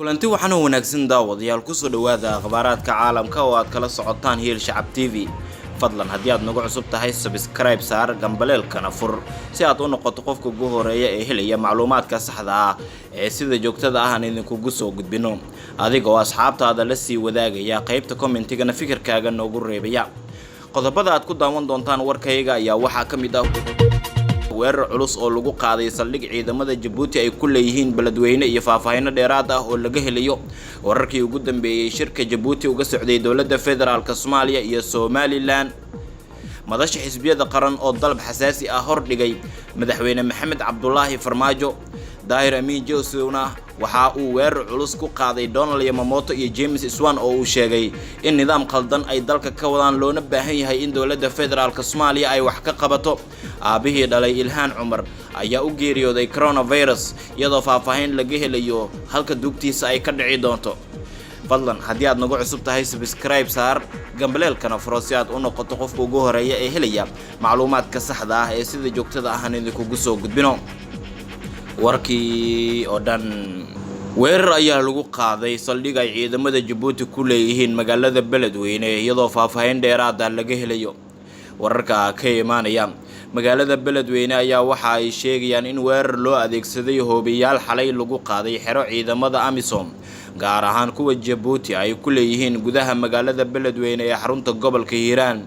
kulanti waxaan wanaagsan daawadayaal ku soo dhawaada akhbaaraadka caalamka oo aad kala socotaan Hiil Shacab TV. fadlan haddii aad nagu cusub tahay subscribe saar gambaleelkana fur si aad u noqoto qofka ugu horeeya ee helaya macluumaadka saxda ah ee sida joogtada ah aan idinkugu soo gudbino. adiga oo asxaabtaada la sii wadaagaya qaybta commentigana fikirkaaga noogu reebaya. qodobada aad ku daawan doontaan warkayga ayaa waxaa ka mid ah weerar culus oo lagu qaaday saldhig ciidamada Djibouti ay ku leeyihiin beledweyne iyo faahfaahin dheeraad ah oo laga helayo wararkii ugu dambeeyay shirka Djibouti uga socday dawladda federaalka Soomaaliya iyo Somaliland. madasha xisbiyada qaran oo dalab xasaasi ah hordhigay madaxweyne Maxamed Cabdullaahi Farmaajo. Daahir Amiin Joosuna waxa uu weerar culus ku qaaday Donald Yamamoto iyo James Iswan oo uu sheegay in nidaam qaldan ay dalka ka wadaan loona baahan yahay in dawladda federaalka Soomaaliya ay wax ka qabato. aabihii dhalay Ilhaan Cumar ayaa u geeriyooday coronavirus iyadoo faahfaahin laga helayo halka dugtiisa ay ka dhici doonto. fadlan haddii aad nagu cusub tahay subscribe saar gambaleelkana furo si aad u noqoto qofka ugu horeeya ee helaya macluumaadka saxda ah ee sida joogtada ah aan idinkugu soo gudbino. warkii oo dhan weerar ayaa lagu qaaday saldhig ay ciidamada Djibouti ku leeyihiin magaalada beledweyne iyadoo faahfaahin dheeraad ah laga helayo. wararka ka imaanaya magaalada beledweyne ayaa waxa ay sheegayaan in weerar loo adeegsaday hoobiyaal xalay lagu qaaday xero ciidamada AMISOM gaar ahaan kuwa Djibouti ay ku leeyihiin gudaha magaalada beledweyne ee xarunta gobolka Hiiraan.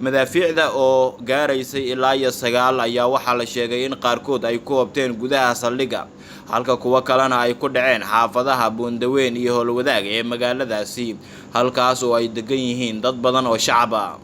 madaafiicda oo gaaraysay ilaa 9 ayaa waxaa la sheegay in qaarkood ay ku hobteen gudaha saldhiga halka kuwa kalena ay ku dhaceen xaafadaha Buundaweyn iyo Howlwadaag ee magaaladaasi halkaas oo ay degan yihiin dad badan oo shacab ah.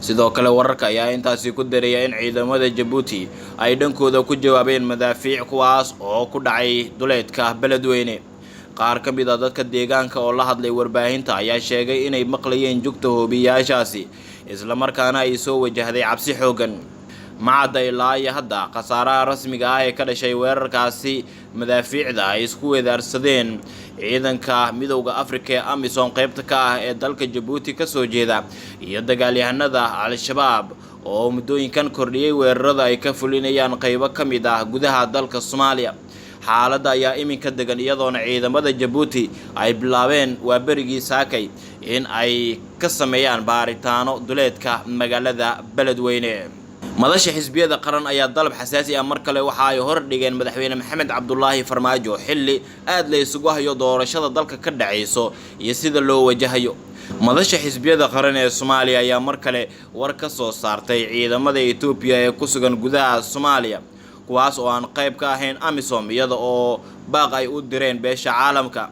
sidoo kale wararka ayaa intaasi ku dareeyay in ciidamada Djibouti ay dhankooda ku jawaabeen madaafiic kuwaas oo ku dhacay duleedka beledweyne. qaar ka mid ah dadka deegaanka oo la hadlay warbaahinta ayaa sheegay inay maqlayeen jugta hoobiyaashaasi isla markaana ay soo wajahday cabsi xoogan. macadda ilaa iyo hadda khasaaraha rasmiga ah ee ka dhashay weerarkaasi madaafiicda ay isku weedaarsadeen ciidanka midowga Afrika ee AMISOM qaybta ka ah ee dalka Djibouti ka soo jeeda iyo dagaalyahanada Al-Shabaab oo muddooyinkan kordhiyay weerarada ay ka fulinayaan qaybo ka mid ah gudaha dalka Soomaaliya. xaaladda ayaa iminka degan iyadoona ciidamada Djibouti ay bilaabeen berigii saakay in ay ka sameeyaan baaritaano duleedka magaalada beledweyne. madasha xisbiyada qaran ayaa dalab xasaasi ah mar kale waxa ay hor dhigeen madaxweyne Maxamed Cabdullaahi Farmaajo xilli aad la isugu hayo doorashada dalka ka dhacayso iyo sida loo wajahayo. madasha xisbiyada qaran ee Soomaaliya ayaa mar kale war ka soo saartay ciidamada Itoobiya ee ku sugan gudaha Soomaaliya kuwaas oo aan qayb ka ahayn AMISOM iyada oo baaq ay u direen beesha caalamka.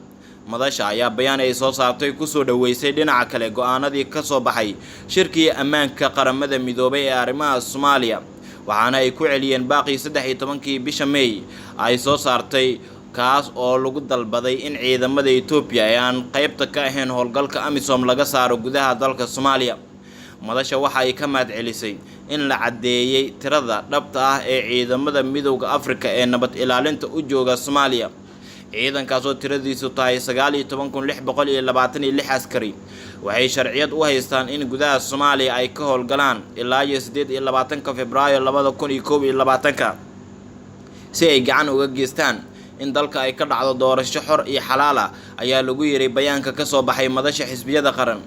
madasha ayaa bayaan ay soo saartay ku soo dhaweysay dhinaca kale go'aanadii ka soo baxay shirkii ammaanka qaramada midoobay ee arrimaha Soomaaliya waxaana ay ku celiyeen baaqii 13 bisha May ay soo saartay kaas oo lagu dalbaday in ciidamada Itoobiya ay aan qaybta ka ahayn howlgalka AMISOM laga saaro gudaha dalka Soomaaliya. madasha waxa ay ka mahad celisay in la cadeeyay tirada dhabta ah ee ciidamada midowga Afrika ee nabad ilaalinta u jooga Soomaaliya. ciidankaas oo tiradiisu tahay 19626 askari waxay sharciyad u haystaan in gudaha Soomaaliya ay ka howlgalaan ilaa 28 Febraayo 2021 si ay gacan uga geystaan in dalka ay ka dhacdo doorasho xor iyo xalaal ah ayaa lagu yiri bayaanka ka soo baxay madasha xisbiyada qaran.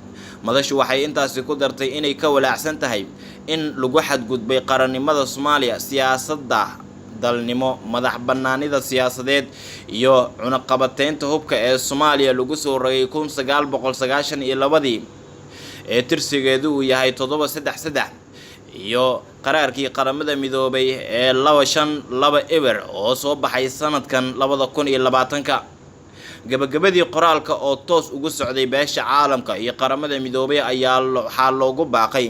madashu waxay intaasi ku dartay inay ka walaacsan tahay in lagu xadgudbay qarannimada Soomaaliya, siyaasadda dalnimo, madax bannaanida siyaasadeed iyo cunaqabateynta hubka ee Soomaaliya lagu soo rogay 1992 ee tirsigeedu uu yahay 733 iyo qaraarkii qaramada midoobay ee 252 oo soo baxay sanadkan 2020. gabagabadii qoraalka oo toos ugu socday beesha caalamka iyo qaramada midoobay ayaa waxaa loogu baaqay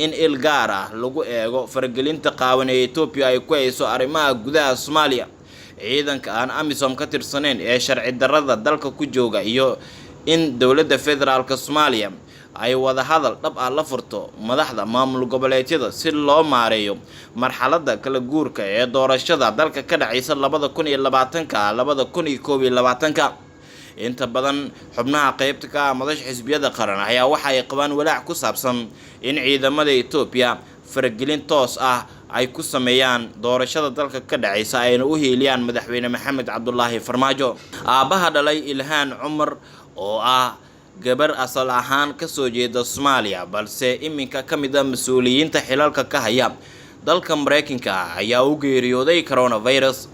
in il gaar ah lagu eego faragelinta qaawan ee Itoobiya ay ku hayso arrimaha gudaha Soomaaliya. ciidanka aan AMISOM ka tirsaneen ee sharci darrada dalka ku jooga iyo in dawladda federaalka Soomaaliya ay wada hadal dhab ah la furto madaxda maamul goboleedyada si loo maareeyo marxaladda kala guurka ee doorashada dalka ka dhacaysa 2020-2021. inta badan xubnaha qaybta ka ah madasha xisbiyada qaran ayaa waxa ay qabaan walaac ku saabsan in ciidamada Itoobiya faragelin toos ah ay ku sameeyaan doorashada dalka ka dhacaysa ayna u hiiliyaan madaxweyne Maxamed Cabdullaahi Farmaajo. Aabaha dhalay Ilhaan Cumar oo ah gabar asal ahaan ka soo jeeda Soomaaliya balse iminka ka mid ah mas'uuliyiinta xilalka ka haya dalka Mareykanka ayaa u geeriyooday coronavirus.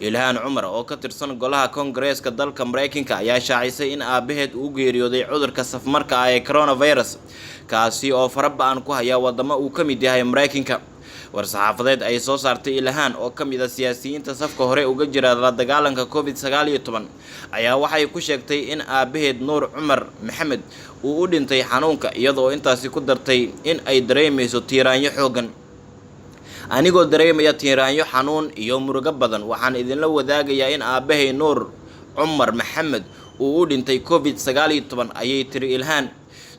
Ilhaan Cumar oo ka tirsan golaha Koongareeska dalka Mareykanka ayaa shaacisay in aabaheed uu geeriyooday cudurka safmarka ah ee coronavirus kaasi oo faraba'an ku haya wadamo uu ka mid yahay Mareykanka. war-saxaafadeed ay soo saartay Ilhaan oo ka mid ah siyaasiyiinta safka hore uga jira la dagaalanka COVID-19 ayaa waxay ku sheegtay in aabaheed Nuur Cumar Maxamed uu u dhintay xanuunka iyadoo intaasi ku dartay in ay dareemayso tiiraanyo xoogan. anigoo dareemaya tiiraanyo xanuun iyo murugo badan waxaan idinla wadaagayaa in aabahay Nuur Cumar Maxamed uu u dhintay COVID-19 ayay tiri Ilhaan.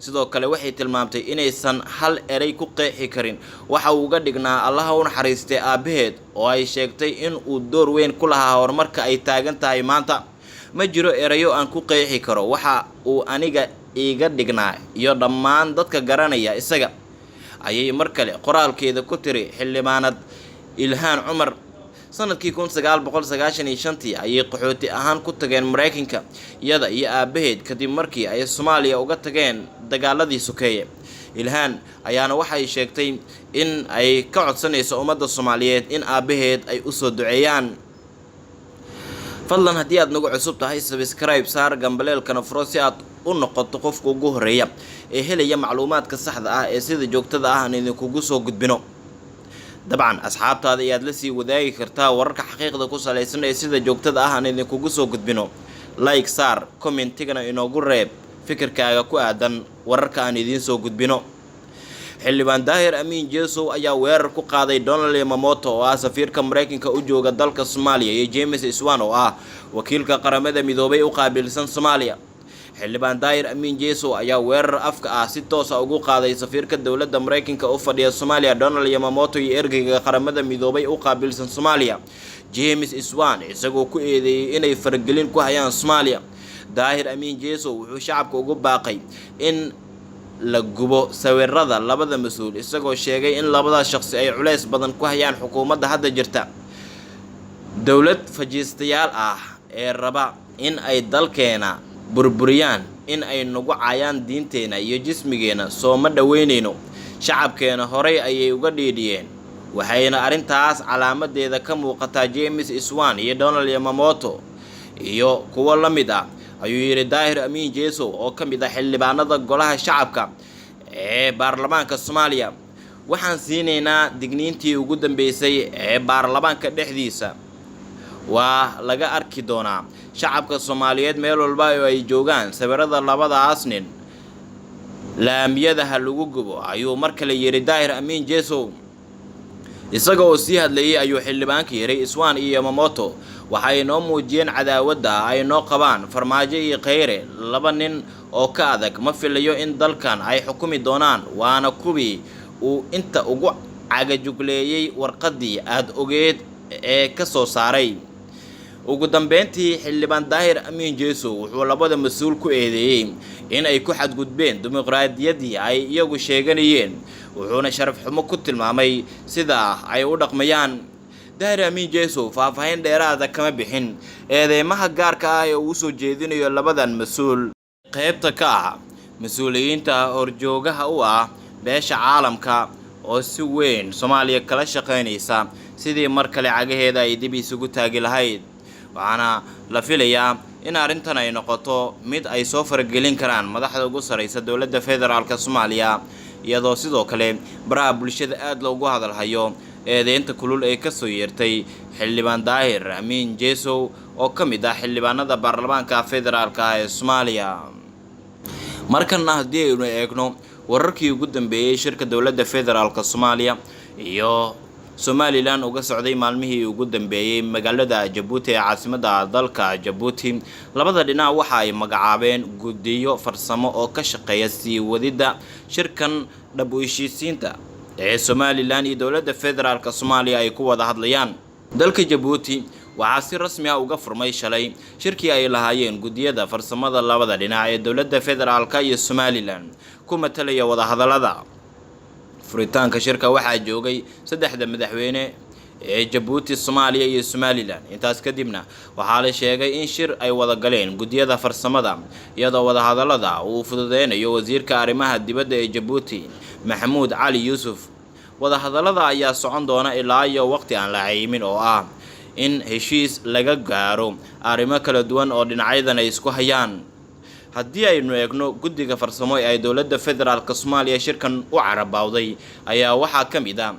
sidoo kale waxay tilmaamtay inaysan hal eray ku qeexi karin waxa uu uga dhignaa Allaha u naxariistay aabaheed oo ay sheegtay in uu door weyn ku lahaa horumarka ay taagan tahay maanta. ma jiro erayo aan ku qeexi karo waxa uu aniga iiga dhignaa iyo dhammaan dadka garanaya isaga ayay mar kale qoraalkeeda ku tiri xildhibaanad Ilhaan Cumar. sanadkii 1995 ayay qaxooti ahaan ku tageen Mareykanka iyada iyo aabaheed kadib markii ay Soomaaliya uga tageen dagaaladii sokeeye. Ilhaan ayaana waxay sheegtay in ay ka codsanayso ummadda Soomaaliyeed in aabaheed ay u soo duceeyaan. fadlan haddii aad nagu cusub tahay subscribe saar gambaleelkana furo si aad u noqoto qofka ugu horeeya ee helaya macluumaadka saxda ah ee sida joogtada ah aan idinkugu soo gudbino. dabcan asxaabtaada ayaad la sii wadaagi kartaa wararka xaqiiqda ku saleysan ee sida joogtada ah aan idinkugu soo gudbino. like saar, commentigana inoogu reeb fikirkaaga ku aadan wararka aan idiin soo gudbino. xildhibaan Daahir Amiin Jesow ayaa weerar ku qaaday Donald Yamamoto oo ah safiirka Mareykanka u jooga dalka Soomaaliya iyo James Iswan oo ah wakiilka qaramada midoobay u qaabilsan Soomaaliya. xildhibaan Daahir Amiin Jesow ayaa weerar afka ah si toos ah ugu qaaday safiirka dowladda Mareykanka u fadhiya Soomaaliya Donald Yamamoto iyo ergeyga qaramada midoobay u qaabilsan Soomaaliya James Iswan isagoo ku eedeeyay inay faragelin ku hayaan Soomaaliya. Daahir Amiin Jesow wuxuu shacabka ugu baaqay in la gubo sawirada labada mas'uul isagoo sheegay in labada shakhsi ay culays badan ku hayaan xukuumadda hadda jirta. dowlad fajiistayaal ah ee raba in ay dalkeena burburiyaan in ay nagu caayaan diinteena iyo jismigeena soo ma dhaweyneyno. shacabkeena horay ayay uga dhiidhiyeen waxayna arintaas calaamadeeda ka muuqataa James Iswan iyo Donald Yamamoto iyo kuwa la mid ah ayuu yiri Daahir Amiin Jesow oo ka mid ah xildhibaanada golaha shacabka ee baarlamaanka Soomaaliya. waxaan siineynaa digniintii ugu dambeysay ee baarlamaanka dhexdiisa waa laga arki doonaa shacabka Soomaaliyeed meel walba oo ay joogaan sawirada labadaas nin laamiyada ha lagu gubo ayuu mar kale yiri Daahir Amiin Jesow. isaga oo sii hadlayay ayuu xildhibaanka yiri Iswan iyo Yamamoto waxay noo muujiyeen cadaawadda ay noo qabaan Farmaajo iyo Kheyre laba nin oo ka adag ma filayo in dalkan ay xukumi doonaan waana kuwii uu inta ugu cagajugleeyay warqadii aad ogeed ee ka soo saaray. ugu dambeyntii xildhibaan Daahir Amiin Jesow wuxuu labada mas'uul ku eedeeyay in ay ku xadgudbeen dimuqraadiyadii ay iyagu sheeganayeen wuxuuna sharaf xumo ku tilmaamay sida ay u dhaqmayaan. Daahir Amiin Jesow faahfaahin dheeraad ah kama bixin eedeymaha gaarka ah ee uu soo jeedinayo labadan mas'uul qaybta ka ah mas'uuliyiinta horjoogaha u ah beesha caalamka oo si weyn Soomaaliya kala shaqeynaysa sidii mar kale cagaheeda ay dib isugu taagi lahayd. waxaana la filayaa in arrintan ay noqoto mid ay soo faragelin karaan madaxda ugu sareysa dowladda federaalka Soomaaliya iyadoo sidoo kale baraha bulshada aad loogu hadalhayo eedeynta kulul ee ka soo yeertay xildhibaan Daahir Amiin Jesow oo ka mid ah xildhibaanada baarlamaanka federaalka ee Soomaaliya. markana haddii aynu eegno wararkii ugu dambeeyay shirka dowladda federaalka Soomaaliya iyo Somaliland uga socday maalmihii ugu dambeeyay magaalada Djibouti ee caasimadda dalka Djibouti. labada dhinac waxa ay magacaabeen guddiyo farsamo oo ka shaqeeya sii wadida shirkan dhab u heshiisiinta ee Somaliland iyo dowladda federaalka Soomaaliya ay ku wada hadlayaan. dalka Djibouti waxaa si rasmi ah uga furmay shalay shirkii ay lahaayeen guddiyada farsamada labada dhinac ee dowladda federaalka iyo Somaliland ku matalaya wada hadallada. furitaanka shirka waxaa joogay saddexda madaxweyne ee Djibouti, Soomaaliya iyo Somaliland. Intaas kadibna waxaa la sheegay in shir ay wada galeen gudiyada farsamada iyadoo wada hadalada uu fududeynayo wasiirka arrimaha dibadda ee Djibouti Maxamuud Cali Yuusuf. wada hadalada ayaa socon doona ilaa iyo waqti aan la caymin oo ah in heshiis laga gaaro arrimo kala duwan oo dhinacyadan ay isku hayaan. haddii aynu eegno guddiga farsamo ee dowladda federaalka Soomaaliya shirkan u carabawday ayaa waxaa ka mid ah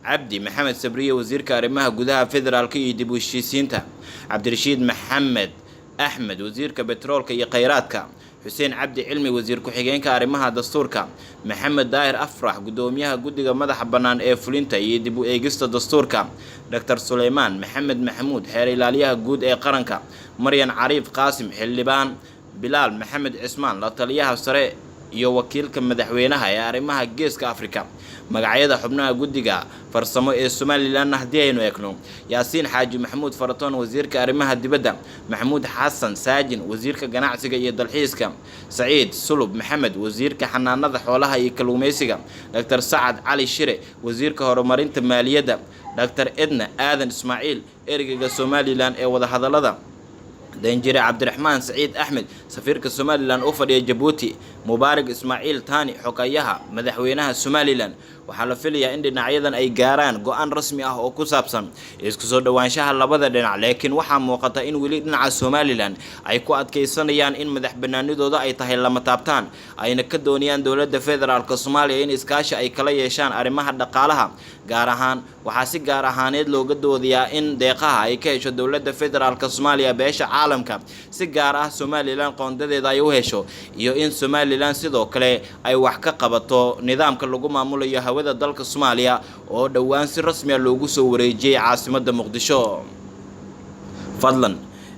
Cabdi Maxamed Sabriye wasiirka arrimaha gudaha federaalka iyo dib u heshiisiinta, Cabdirashiid Maxamed Axmed wasiirka petroolka iyo kheyraadka, Xuseen Cabdi Cilmi wasiir ku-xigeenka arrimaha dastuurka, Maxamed Daahir Afrax gudoomiyaha guddiga madaxa bannaan ee fulinta iyo dib u eegista dastuurka, Dr. Suleymaan Maxamed Maxamuud xeer ilaaliyaha guud ee qaranka, Maryan Cariif Qaasim xildhibaan, Bilaal Maxamed Cismaan la taliyaha sare iyo wakiilka madaxweynaha ee arrimaha Geeska Afrika. magacyada xubnaha guddiga farsamo ee Somaliland haddii aynu eegno: Yaasiin Xaaji Maxamuud Faratoon wasiirka arrimaha dibadda, Maxamuud Xasan Saajin wasiirka ganacsiga iyo dalxiiska, Saciid Sulub Maxamed wasiirka xanaanada xoolaha iyo kalluumeysiga, Dr. Sacad Cali Shire wasiirka horumarinta maaliyadda, Dr. Edna Aadan Ismaaciil ergeyga Somaliland ee wada hadalada, Danjire Cabdiraxmaan Saciid Axmed safiirka Somaliland u fadhiya Djibouti, Mubaarak Ismaaciil Taani xogayaha madaxweynaha Somaliland. waxaa la filayaa in dhinacyadan ay gaaraan go'aan rasmi ah oo ku saabsan isku soo dhawaanshaha labada dhinac, laakiin waxaa muuqata in weli dhinaca Somaliland ay ku adkeysanayaan in madax banaanidooda ay tahay lama taabtaan, ayna ka doonayaan dowladda federaalka Soomaaliya in iskaashi ay kala yeeshaan arrimaha dhaqaalaha. gaar ahaan waxaa si gaar ahaaneed looga doodayaa in deeqaha ay ka hesho dowladda federaalka Soomaaliya beesha caalamka si gaar ah Somaliland qoondadeeda ay u hesho, iyo in Somaliland sidoo kale ay wax ka qabato nidaamka lagu maamulayo hawada dalka Soomaaliya oo dhawaan si rasmi ah loogu soo wareejiyay caasimadda Muqdisho. fadlan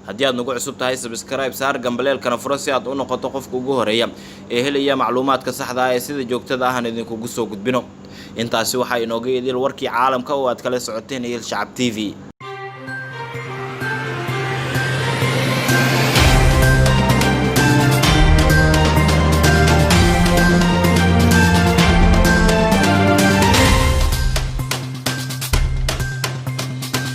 haddii aad nagu cusub tahay subscribe saar gambaleelkana furo si aad u noqoto qofka ugu horeeya ee helaya macluumaadka saxda ah ee sida joogtada ah idinkugu soo gudbino. intaasi waxaa inooga idil warkii caalamka oo aad kala socoteen Shacab TV.